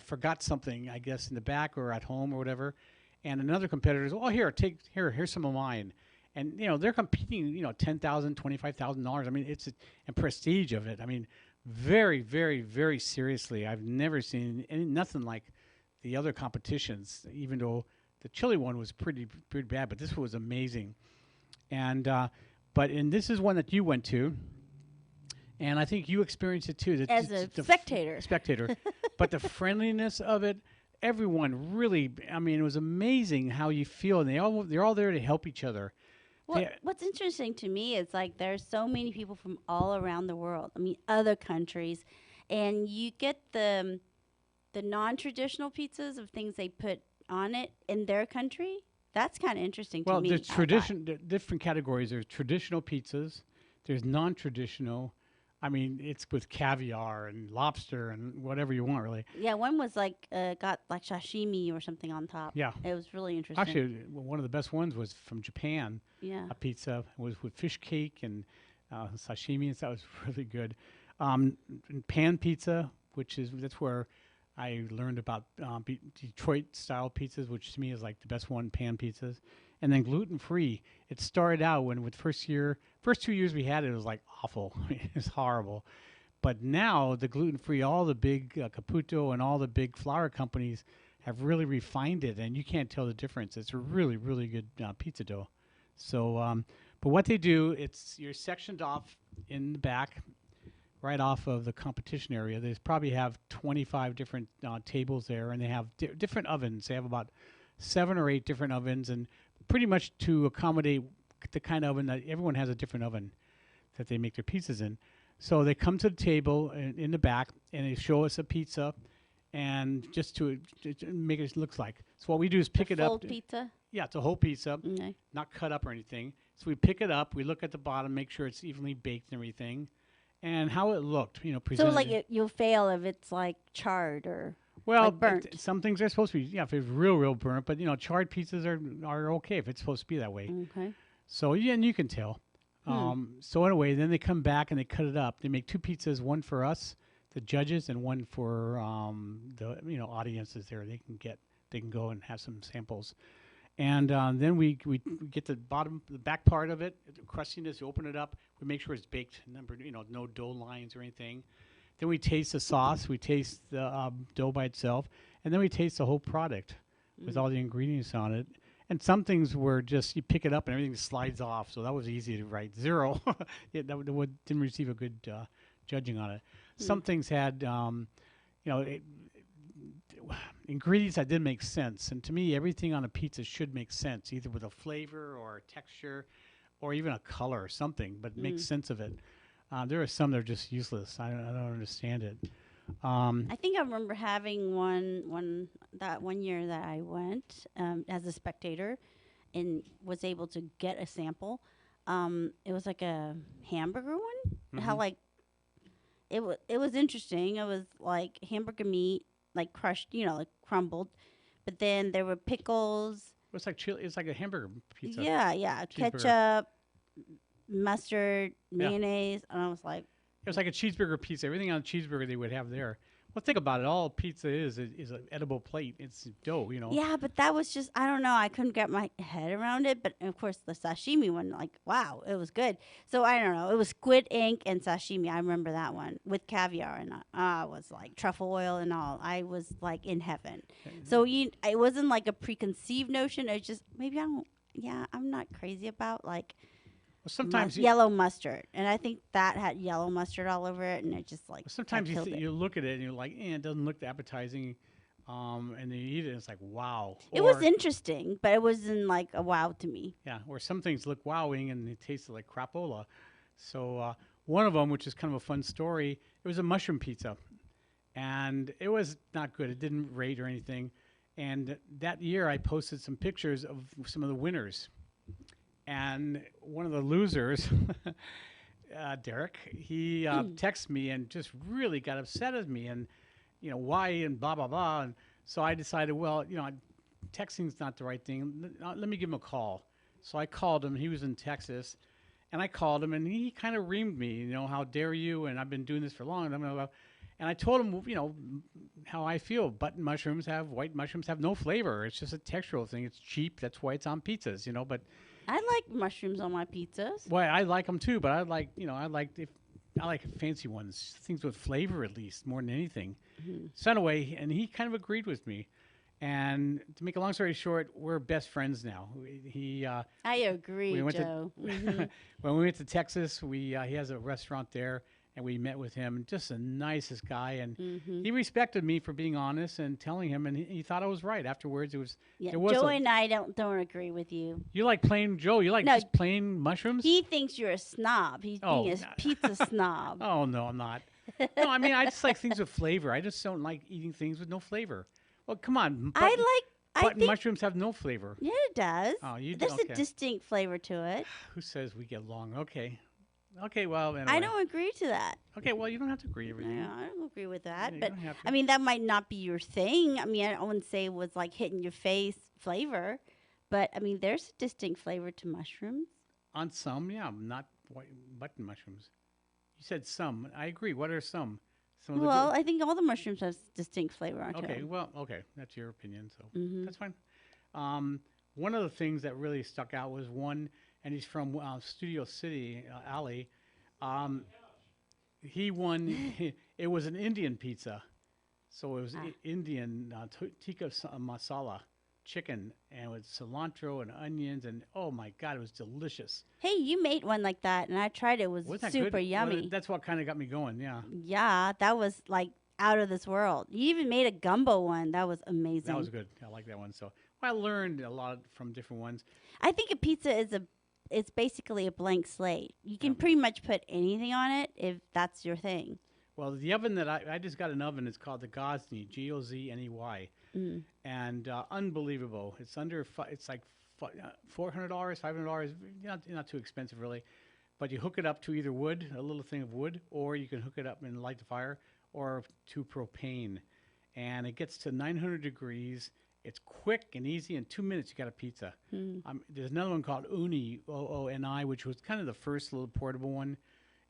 forgot something, I guess, in the back or at home or whatever, and another competitor says, "Oh, here's some of mine," and they're competing, $10,000, $25,000. I mean, it's and prestige of it. I mean, very, very, very seriously. I've never seen nothing like the other competitions, even though the chili one was pretty bad, but this was amazing. And this is one that you went to, and I think you experienced it too. As a spectator. Spectator, but the friendliness of it, everyone really. I mean, it was amazing how you feel, and they're all there to help each other. Well, what's interesting to me is like there's so many people from all around the world. I mean, other countries, and you get the non-traditional pizzas of things they put on it in their country. That's kind of interesting to me. Well, there's different categories. There's traditional pizzas. There's non-traditional. I mean, it's with caviar and lobster and whatever you want, really. Yeah, one was like got like sashimi or something on top. Yeah, it was really interesting. Actually, one of the best ones was from Japan. Yeah, a pizza was with fish cake and sashimi, and that was really good. Pan pizza, that's where I learned about Detroit style pizzas, which to me is like the best one, pan pizzas. And then gluten free. It started out with first 2 years we had it was like awful. I mean, it was horrible. But now the gluten free, all the big Caputo and all the big flour companies have really refined it, and you can't tell the difference. It's a really, really good pizza dough. So, but what they do, you're sectioned off in the back, right off of the competition area. They probably have 25 different tables there, and they have different ovens. They have about 7 or 8 different ovens, and pretty much to accommodate the kind of oven that everyone has a different oven that they make their pizzas in. So they come to the table in the back, and they show us a pizza, and just to make it look like. So what we do is pick it up. Full pizza? Yeah, it's a whole pizza, okay. Not cut up or anything. So we pick it up, we look at the bottom, make sure it's evenly baked and everything, and how it looked, presented. So like you'll fail if it's like charred or like burnt. Some things are supposed to be, if it's real burnt, but charred pizzas are okay if it's supposed to be that way. Okay. So and you can tell. So anyway, then they come back and they cut it up. They make 2 pizzas, one for us, the judges, and one for the audiences there. They can go and have some samples. And then we get the back part of it, the crustiness. You open it up. We make sure it's baked. No dough lines or anything. Then we taste the sauce. We taste the dough by itself, and then we taste the whole product with all the ingredients on it. And some things were just you pick it up and everything slides off. So that was easy to write 0. Didn't receive a good judging on it. Some things had ingredients that didn't make sense. And to me, everything on a pizza should make sense, either with a flavor or a texture or even a color or something, but make sense of it. There are some that are just useless. I don't understand it. I think I remember having one year that I went as a spectator and was able to get a sample. It was like a hamburger one. How like it was interesting. It was like hamburger meat, like crushed, like crumbled, but then there were pickles. It's like chili. It's like a hamburger pizza. Yeah, ketchup, mustard, mayonnaise, and I was like. It was like a cheeseburger pizza. Everything on a cheeseburger they would have there. Well, think about it. All pizza is an edible plate. It's dough, Yeah, but that was just, I don't know. I couldn't get my head around it. But, of course, the sashimi one, like, wow, it was good. So, I don't know. It was squid ink and sashimi. I remember that one with caviar. And I was like truffle oil and all. I was like in heaven. So, it wasn't like a preconceived notion. It's just, maybe I'm not crazy about like. Sometimes yellow mustard, and I think that had yellow mustard all over it, and it just like sometimes you look at it and you're like, it doesn't look appetizing, and then you eat it and it's like, wow. It was interesting, but it wasn't like a wow to me. Yeah, or some things look wowing and they tasted like crapola. So one of them, which is kind of a fun story, it was a mushroom pizza, and it was not good. It didn't rate or anything, and that year I posted some pictures of some of the winners. And one of the losers, Derek, he texted me and just really got upset at me and, why and blah, blah, blah. And so I decided, well, texting's not the right thing. Let me give him a call. So I called him. He was in Texas. And I called him, and he kind of reamed me, how dare you? And I've been doing this for long. And I told him, how I feel. White mushrooms have no flavor. It's just a textural thing. It's cheap. That's why it's on pizzas, but I like mushrooms on my pizzas. Well, I like them too, but I like I like fancy ones, things with flavor at least more than anything. So anyway, and he kind of agreed with me. And to make a long story short, we're best friends now. I agree, we went Joe. when we went to Texas, he has a restaurant there, and we met with him. Just the nicest guy, and he respected me for being honest and telling him, and he thought I was right. Afterwards, it was Joe and I don't agree with you. You like plain Joe? You like just plain mushrooms? He thinks you're a snob. He's being a pizza snob. Oh no, I'm not. No, I mean I just like things with flavor. I just don't like eating things with no flavor. Well, come on. Button mushrooms have no flavor. Yeah, it does. Oh, There's a distinct flavor to it. Who says we get along? Okay. Okay, well, anyway. I don't agree to that. Okay, well, you don't have to agree with everything. No, I don't agree with that. Yeah, but, I mean, that might not be your thing. I mean, I wouldn't say it was like hitting your face flavor. But, I mean, there's a distinct flavor to mushrooms. On some, yeah, not button mushrooms. You said some. I agree. What are some? Well, I think all the mushrooms have distinct flavor, aren't they? Okay, that's your opinion, so that's fine. One of the things that really stuck out was one, and he's from Studio City, Ali. He won. It was an Indian pizza, so it was Indian tikka masala chicken, and with cilantro and onions, and oh my God, it was delicious. Hey, you made one like that, and I tried it. It was super yummy. Well, that's what kind of got me going, yeah. Yeah, that was like out of this world. You even made a gumbo one. That was amazing. That was good. I like that one. So I learned a lot from different ones. I think a pizza it's basically a blank slate. You can pretty much put anything on it if that's your thing. Well, the oven that I just got an oven. It's called the Gozney, Gozney, and unbelievable. It's it's like $400, $500. Not too expensive really, but you hook it up to either wood, a little thing of wood, or you can hook it up and light the fire, or to propane, and it gets to 900 degrees. It's quick and easy. In 2 minutes, you got a pizza. There's another one called Uni, OONI, which was kind of the first little portable one.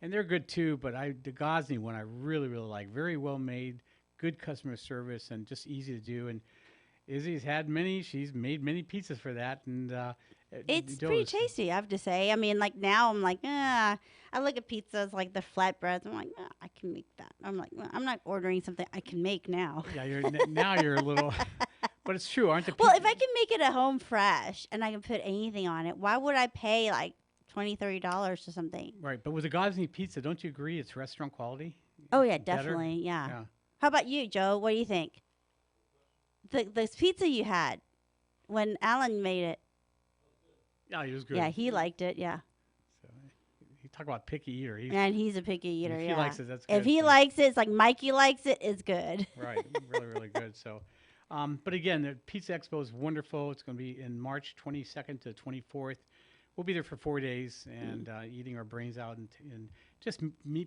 And they're good too, but the Gozney one I really, really like. Very well made, good customer service, and just easy to do. And Izzy's she's made many pizzas for that. And it's pretty tasty, I have to say. I mean, like now I'm like, I look at pizzas like the flatbreads. I'm like, I can make that. I'm like, I'm not ordering something I can make now. Yeah, now you're a little... But it's true, aren't the Well, if I can make it at home fresh and I can put anything on it, why would I pay like $20, $30 or something? Right, but with a Gozney pizza, don't you agree it's restaurant quality? Oh, yeah, definitely, yeah. How about you, Joe? What do you think? The pizza you had when Allan made it. Yeah, he was good. Yeah, he liked it, yeah. So, you talk about picky eater. He's a picky eater, If he likes it, that's good. If he likes it, it's like Mikey likes it, it's good. Right, really, really good. So... but again, the Pizza Expo is wonderful. It's going to be in March 22nd to 24th. We'll be there for 4 days and eating our brains out and just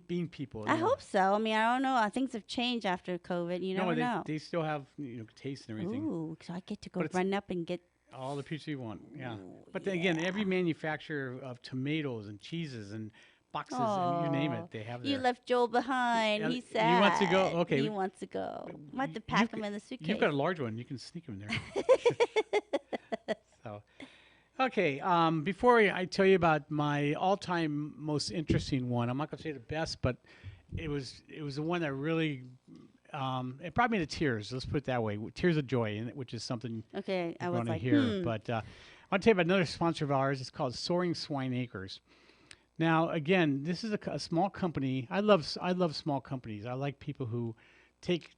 being people. I hope so. I mean, I don't know. Things have changed after COVID. You never know. They still have taste and everything. Ooh, so I get to go run up and get all the pizza you want. Yeah. But then again, every manufacturer of tomatoes and cheeses and boxes and you name it, they have there. You left Joel behind. He's sad. He wants to go. Okay. He wants to go. I have to pack him in the suitcase. You've got a large one. You can sneak him there. So, okay. Before I tell you about my all-time most interesting one, I'm not going to say the best, but it was the one that really it brought me to tears. Let's put it that way. Tears of joy, which is something. Okay, I was like, hear. But I want to tell you about another sponsor of ours. It's called Soaring Swine Acres. Now, again, this is a small company. I love small companies. I like people who take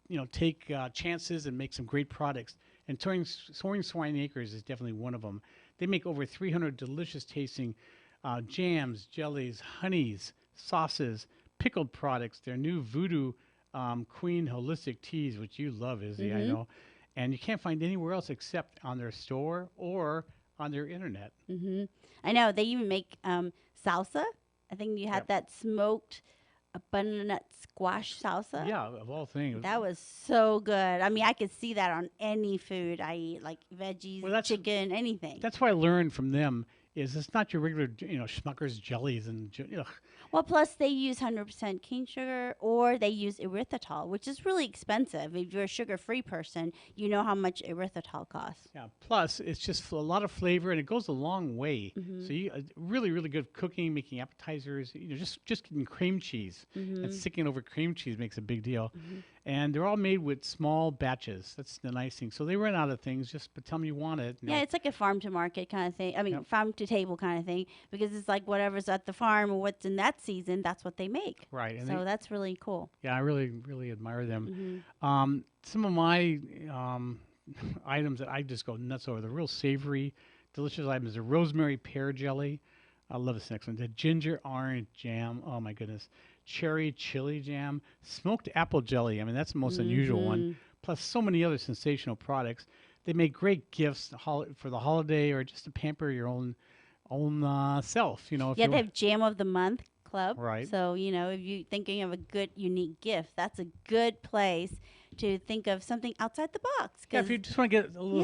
chances and make some great products. And Soaring Swine Acres is definitely one of them. They make over 300 delicious tasting jams, jellies, honeys, sauces, pickled products. Their new Voodoo Queen holistic teas, which you love, Izzy, I know, and you can't find anywhere else except on their store or on their internet. I know they even make salsa. I think you had that smoked butternut squash salsa. Yeah, of all things. That was so good. I mean, I could see that on any food I eat, like veggies, chicken, anything. That's what I learned from them is it's not your regular, Schmucker's jellies and ugh. Well, plus they use 100% cane sugar, or they use erythritol, which is really expensive. If you're a sugar-free person, you know how much erythritol costs. Yeah. Plus, it's just a lot of flavor, and it goes a long way. Mm-hmm. So you really, really good cooking, making appetizers. Just getting cream cheese Mm-hmm. and sticking over cream cheese makes a big deal. Mm-hmm. And they're all made with small batches. That's the nice thing. So they run out of things. But tell them you want it. Yeah, it's like a farm to market kind of thing. I mean, Yep. farm to table kind of thing, because it's like whatever's at the farm or what's in that season, that's what they make. Right. And So that's really cool. yeah, I really, really admire them. Mm-hmm. Some of my items that I just go nuts over, the real savory, delicious items, the rosemary pear jelly. I love this next one. The ginger orange jam. Oh my goodness. Cherry chili jam. Smoked apple jelly. I mean, that's the most unusual one. Plus so many other sensational products. They make great gifts for the holiday or just to pamper your own self. If Yeah, you- they have Jam of the Month Club. Right. So, if you're thinking of a good, unique gift, that's a good place to think of something outside the box. Yeah, if you just want to get a little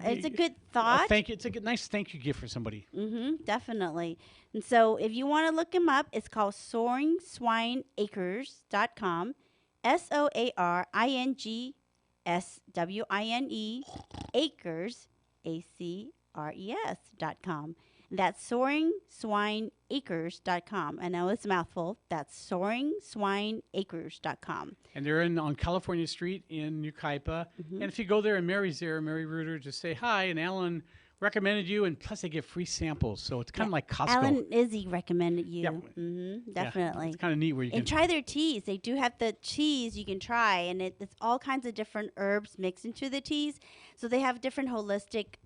It's a good thought. thank you. It's a nice thank you gift for somebody. Mm-hmm, definitely. And so if you want to look him up, it's called SoaringSwineAcres.com. SoaringSwine Acres, ACRES.com. That's SoaringSwineAcres.com. I know it's a mouthful. That's SoaringSwineAcres.com. And they're on California Street in Yucaipa. And if you go there and Mary's there, Mary Reuter, just say hi. And Alan recommended you, and plus they get free samples. So it's kind of like Costco. Alan Izzy recommended you. Yep. Mm-hmm, Yeah, definitely. it's kind of neat where you And can try their teas. They do have the cheese you can try, and it's all kinds of different herbs mixed into the teas. So they have different holistic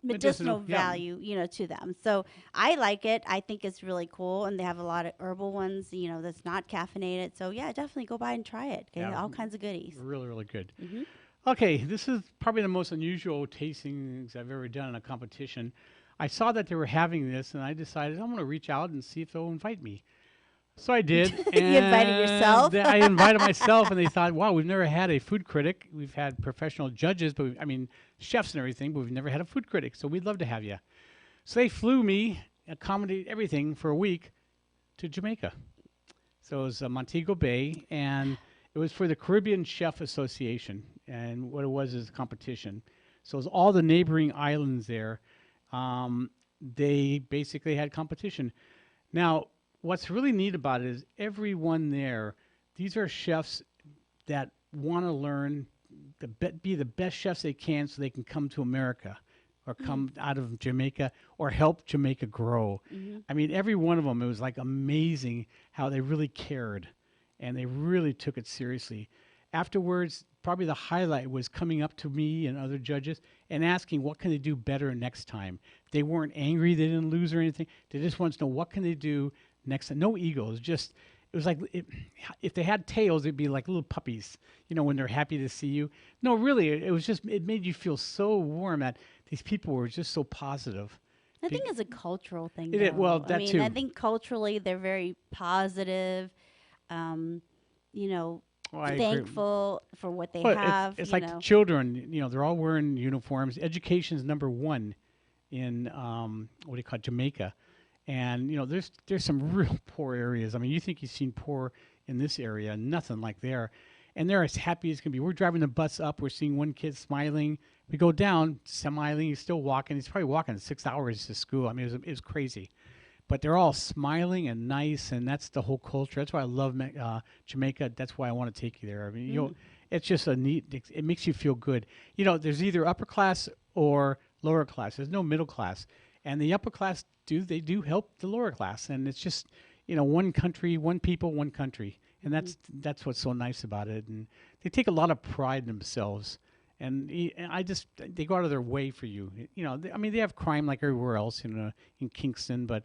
medicinal yeah. value, to them. So I like it. I think it's really cool, and they have a lot of herbal ones, that's not caffeinated. So yeah, definitely go by and try it. Okay, Yeah. all kinds of goodies. really, really good. Mhm. Okay, this is probably the most unusual tastings I've ever done in a competition. I saw that they were having this, and I decided I'm going to reach out and see if they'll invite me. So I did. You invited yourself? I invited myself, and they thought, wow, we've never had a food critic. We've had professional judges, chefs and everything, but we've never had a food critic, so we'd love to have you. So they flew me, accommodated everything for a week to Jamaica. So it was Montego Bay, and it was for the Caribbean Chef Association, and what it was is a competition. So it was all the neighboring islands there. They basically had competition. Now, what's really neat about it is everyone there, these are chefs that want to learn, be the best chefs they can so they can come to America or come out of Jamaica or help Jamaica grow. I mean, every one of them, it was like amazing how they really cared and they really took it seriously. Afterwards, probably the highlight was coming up to me and other judges and asking what can they do better next time. They weren't angry, they didn't lose or anything. They just wanted to know what can they do next time. No egos, just it was like if they had tails, it'd be like little puppies, when they're happy to see you. No, really, it made you feel so warm that these people were just so positive. I think it's a cultural thing. It is- well, that I too. think culturally they're very positive. I agree. Thankful for what they Well, have. it's like children, they're all wearing uniforms. Education's number one in Jamaica. And there's some real poor areas. I mean, you think you've seen poor in this area, nothing like there. And they're as happy as can be. We're driving the bus up, we're seeing one kid smiling. We go down, smiling, he's still walking. He's probably walking 6 hours to school. I mean, it was crazy. But they're all smiling and nice, and that's the whole culture. That's why I love Jamaica. That's why I want to take you there. I mean, it's just it makes you feel good. There's either upper class or lower class. There's no middle class. And the upper class they do help the lower class, and it's just one country, one people, one country, and that's what's so nice about it. And they take a lot of pride in themselves, and they go out of their way for you. They have crime like everywhere else, in Kingston, but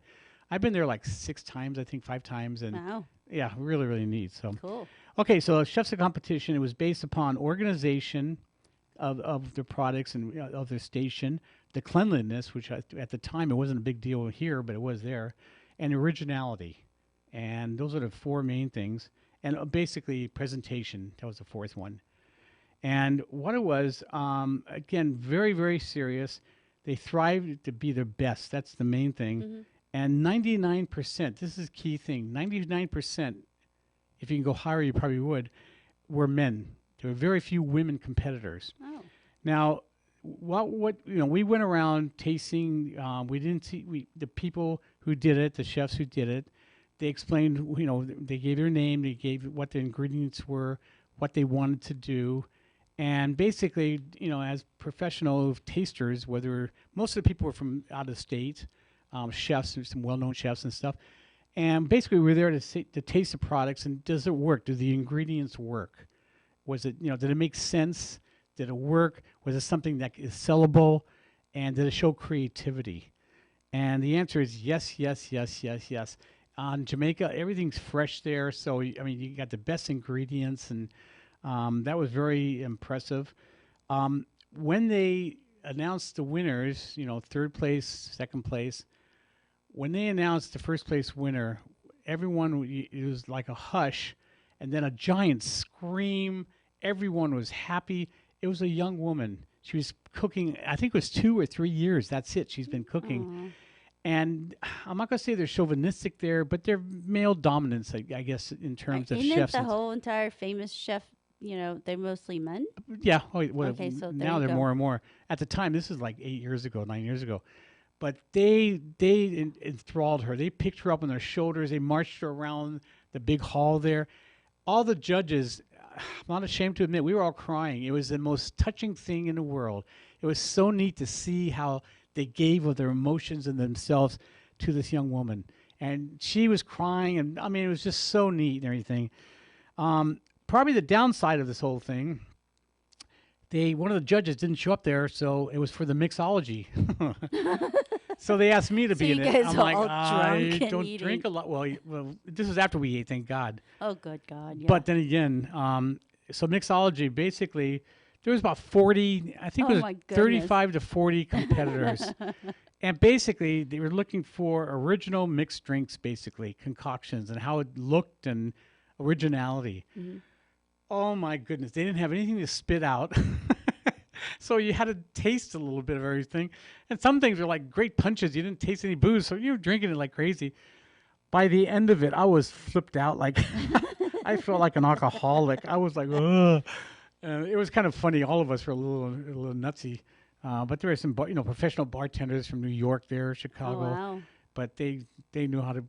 I've been there like 6 times, I think 5 times, and Wow. yeah, really, really neat. So Cool. okay, so Chefs of Competition, it was based upon organization of their products and of their station, the cleanliness, which at the time it wasn't a big deal here, but it was there, and originality. And those are the 4 main things. And basically presentation, that was the 4th one. And what it was, again, very, very serious. They thrive to be their best. That's the main thing. Mm-hmm. And 99%, this is a key thing, 99%, if you can go higher, you probably would, were men. There were very few women competitors. Oh. Now, we went around tasting. We didn't see the people who did it, the chefs who did it. They explained, they gave their name, they gave what the ingredients were, what they wanted to do, and basically, as professional tasters, whether most of the people were from out of state, chefs, some well-known chefs and stuff, and basically we were there to taste the products and does it work? Do the ingredients work? Was it, did it make sense? Did it work? Was it something that is sellable? And did it show creativity? And the answer is yes, yes, yes, yes, yes. On Jamaica, everything's fresh there. So, you got the best ingredients, and that was very impressive. When they announced the winners, third place, second place, when they announced the first place winner, everyone, it was like a hush, and then a giant scream. Everyone was happy. It was a young woman. She was cooking, I think it was 2 or 3 years. That's it. She's been cooking. Aww. And I'm not going to say they're chauvinistic there, but they're male dominance, I guess, in terms of chefs. Isn't it the whole entire famous chef, they're mostly men? Yeah. Okay, so now they're go. more and more. At the time, this is like 8 years ago, 9 years ago. But they enthralled her. They picked her up on their shoulders. They marched her around the big hall there. All the judges, I'm not ashamed to admit, we were all crying. It was the most touching thing in the world. It was so neat to see how they gave of their emotions and themselves to this young woman. And she was crying, and it was just so neat and everything. Probably the downside of this whole thing, one of the judges didn't show up there, so it was for the mixology. So they asked me to be in it. I'm like, I don't drink a lot. Well, this was after we ate, thank God. Oh, good God. Yeah. But then again, so mixology, basically, there was about 40, I think it was 35 to 40 competitors. And basically, they were looking for original mixed drinks, basically, concoctions, and how it looked and originality. Mm-hmm. Oh, my goodness. They didn't have anything to spit out. So you had to taste a little bit of everything. And some things were like great punches. You didn't taste any booze, so you were drinking it like crazy. By the end of it, I was flipped out. Like I felt like an alcoholic. I was like, ugh. It was kind of funny. All of us were a little nutsy. But there were some professional bartenders from New York there, Chicago. Oh, wow. But they knew how to,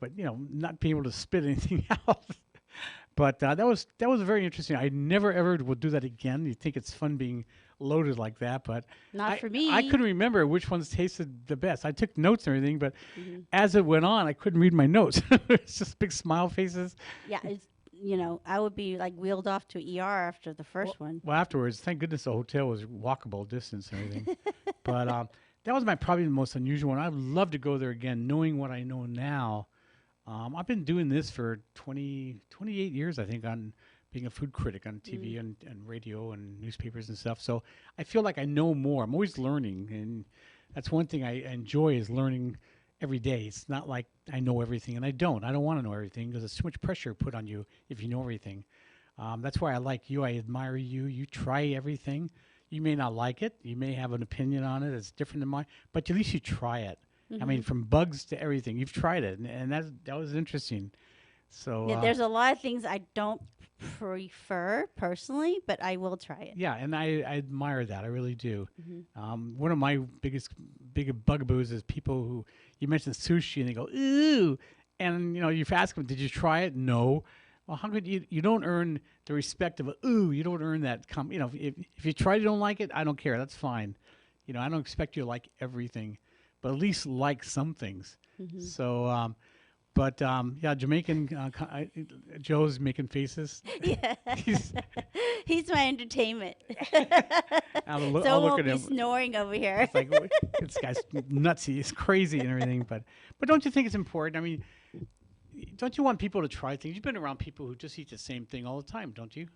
not be able to spit anything out. But that was very interesting. I never ever would do that again. You think it's fun being loaded like that, but not for me. I couldn't remember which ones tasted the best. I took notes and everything, but as it went on, I couldn't read my notes. It's just big smile faces. Yeah, it's I would be like wheeled off to ER after the first one. Well, afterwards, thank goodness the hotel was walkable distance and everything. But that was probably the most unusual one. I'd love to go there again, knowing what I know now. I've been doing this for 28 years, I think, on being a food critic on TV and radio and newspapers and stuff. So I feel like I know more. I'm always learning, and that's one thing I enjoy is learning every day. It's not like I know everything, and I don't. I don't want to know everything because there's too much pressure put on you if you know everything. That's why I like you. I admire you. You try everything. You may not like it. You may have an opinion on it that's different than mine, but at least you try it. I mean, from bugs to everything, you've tried it, and that was interesting. So yeah, there's a lot of things I don't prefer personally, but I will try it. Yeah, and I admire that. I really do. One of my big bugaboos is people who you mention sushi and they go ooh, and you ask them, did you try it? No. Well, how could you don't earn the respect of a ooh? You don't earn that. If you try to don't like it, I don't care. That's fine. I don't expect you to like everything, but at least like some things. So. But yeah, Jamaican Joe's making faces. Yeah, he's my entertainment. I'll look at him. Snoring over here. It's like this guy's nutsy. He's crazy and everything. But don't you think it's important? I mean, don't you want people to try things? You've been around people who just eat the same thing all the time, don't you?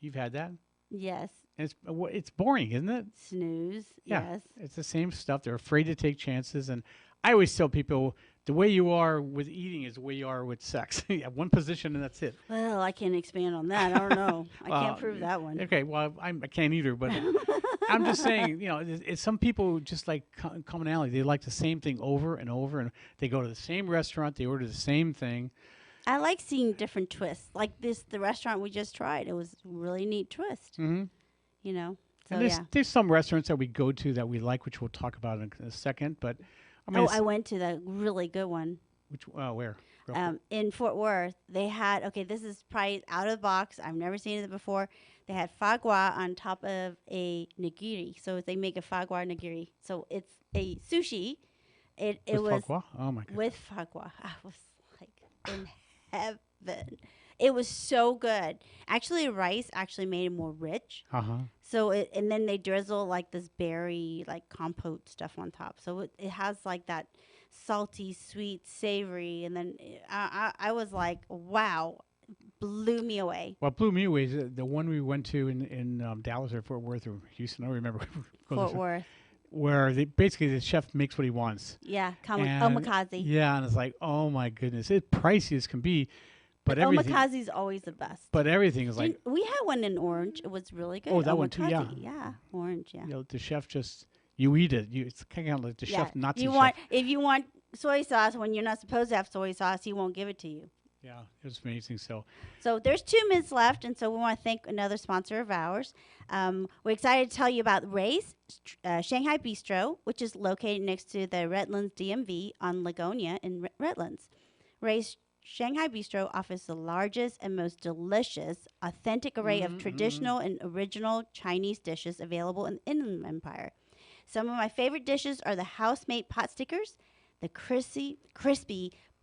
You've had that. Yes. And it's boring, isn't it? Snooze. Yeah, yes. It's the same stuff. They're afraid to take chances, and I always tell people, the way you are with eating is the way you are with sex. You have one position and that's it. Well, I can't expand on that. I don't know. I can't prove that one. Okay, well, I can't either, but I'm just saying, it's some people just like commonality. They like the same thing over and over, and they go to the same restaurant, they order the same thing. I like seeing different twists. Like the restaurant we just tried. It was a really neat twist. Mm-hmm. So and there's some restaurants that we go to that we like, which we'll talk about in a second, but I mean, I went to the really good one. Which where? In Fort Worth, they had this is probably out of the box. I've never seen it before. They had foie gras on top of a nigiri. So they make a foie gras nigiri. So it's a sushi. It was foie gras? Oh my god. With foie gras. I was like in heaven. It was so good. Actually, rice actually made it more rich. So and then they drizzle like this berry like compote stuff on top. So it has like that salty, sweet, savory, and then I was like, wow, blew me away. What blew me away is the one we went to in Dallas or Fort Worth or Houston. I don't remember. Fort Worth. Where basically the chef makes what he wants. Yeah, omakase. Yeah, and it's like, oh my goodness, it's pricey as can be. But omakase is always the best. But everything is like... We had one in Orange. It was really good. Oh, that omakase. one too, yeah. Yeah, Orange, yeah. The chef just... You eat it. It's kind of like the chef, Nazi chef. If you want soy sauce when you're not supposed to have soy sauce, he won't give it to you. Yeah, it was amazing. So there's 2 minutes left, and so we want to thank another sponsor of ours. We're excited to tell you about Ray's Shanghai Bistro, which is located next to the Redlands DMV on Lagonia in Redlands. Ray's Shanghai Bistro offers the largest and most delicious, authentic array of traditional and original Chinese dishes available in the Inland Empire. Some of my favorite dishes are the house-made pot stickers, the crispy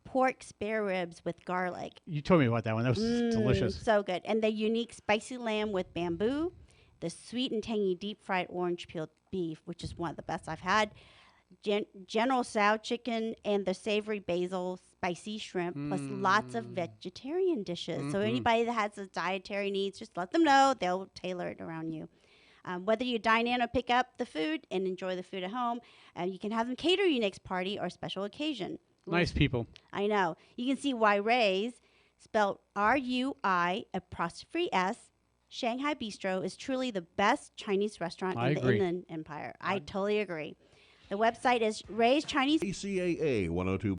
pork spare ribs with garlic. You told me about that one. That was delicious. So good. And the unique spicy lamb with bamboo, the sweet and tangy deep-fried orange peeled beef, which is one of the best I've had, General Tso chicken, and the savory basil spicy shrimp, plus lots of vegetarian dishes. So anybody that has a dietary needs, just let them know. They'll tailor it around you. Whether you dine in or pick up the food and enjoy the food at home, you can have them cater your next party or special occasion. Nice people. I know. You can see why Ray's, spelled R-U-I, apostrophe S, Shanghai Bistro is truly the best Chinese restaurant in the Inland Empire. I totally agree. The website is Ray's Chinese. KCAA 102.